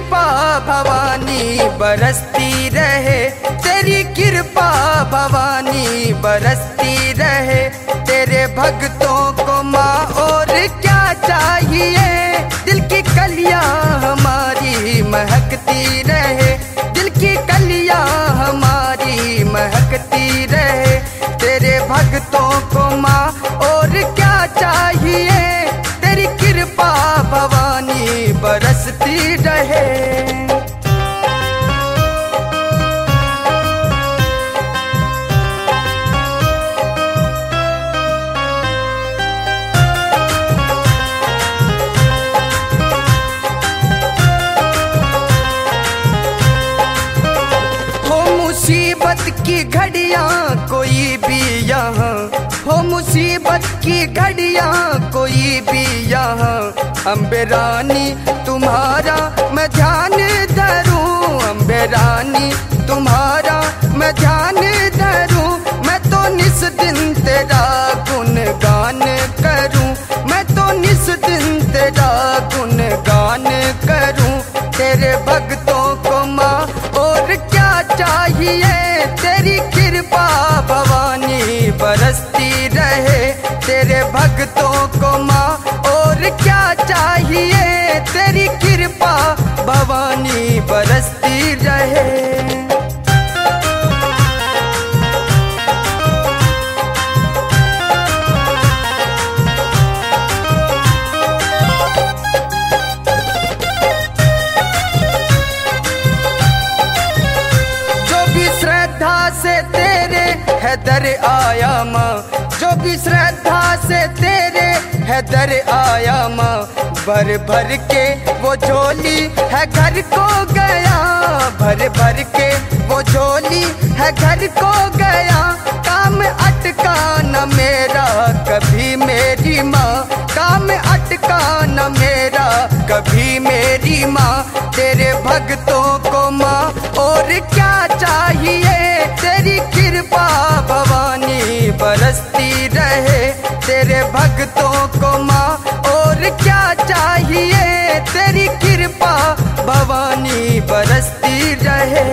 कृपा भवानी बरसती रहे, तेरी कृपा भवानी बरसती रहे। तेरे भक्तों को माँ और क्या चाहिए, दिल की कलियां हमारी महकती रहे, दिल की कलियां हमारी महकती रहे। तेरे भक्तों को माँ और क्या चाहिए, तेरी कृपा भवानी बरसती रहे। मुसीबत की घड़ियाँ कोई भी यहाँ हो, मुसीबत की घड़ियाँ कोई भी यहाँ, अम्बे रानी तुम्हारा मैं ध्यान धरूं, अम्बे रानी तुम्हारा मैं ध्यान धरूं। मैं तो निस दिन तेरा गुणगान करूं, मैं तो निस दिन तेरा गुणगान करूं। तेरे भक्तों को माँ और क्या चाहिए, तेरी कृपा भवानी बरसती रहे। तेरे भक्तों को माँ और क्या चाहिए, तेरी कृपा भवानी बरसती रहे। से तेरे है दर आया माँ, जो भी श्रद्धा से तेरे है दर आया माँ, भर भर के वो झोली है घर को गया, भर भर के वो झोली है घर को गया। काम अटका न मेरा कभी मेरी माँ, काम अटका न मेरा कभी मेरी माँ। तेरे भक्तों को माँ और क्या चाहिए, तेरी कृपा भवानी बरसती रहे। तेरे भक्तों को माँ और क्या चाहिए, तेरी कृपा भवानी बरसती रहे।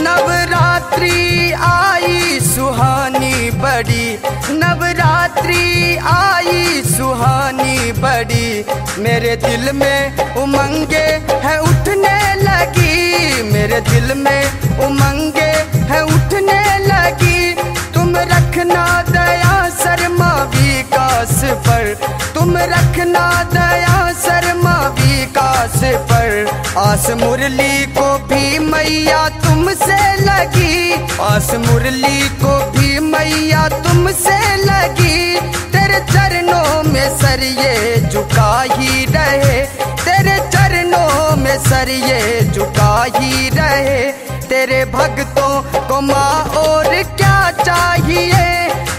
नवरात्रि आई सुहानी बड़ी, नवरात्रि आई सुहानी बड़ी, मेरे दिल में उमंगे है उठने लगी, मेरे दिल में उमंगे है उठने लगी। तुम रखना दया शर्मा विकास पर, तुम रखना दया शर्मा विकास पर। आस मुरली को भी मैया तुमसे लगी, आस मुरली को भी मैया तुमसे लगी। तेरे चरणों में सर ये झुका ही रहे, तेरे चरणों में सर ये झुका ही रहे। तेरे भक्तों को माँ और क्या चाहिए,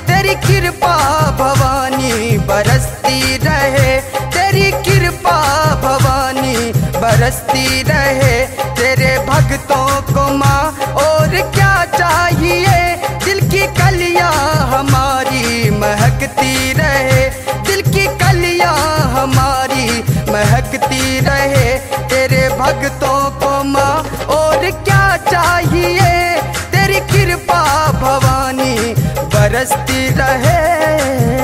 तेरी कृपा भवानी बरसती रहे, तेरी कृपा भवानी बरसती रहे। तेरे भक्तों को माँ और क्या चाहिए, दिल की कलियां हमारी महकती रहे, दिल की कलियां हमारी महकती रहे। तेरे भक्तों को माँ और क्या चाहिए, तेरी कृपा भवानी बरसती रहे।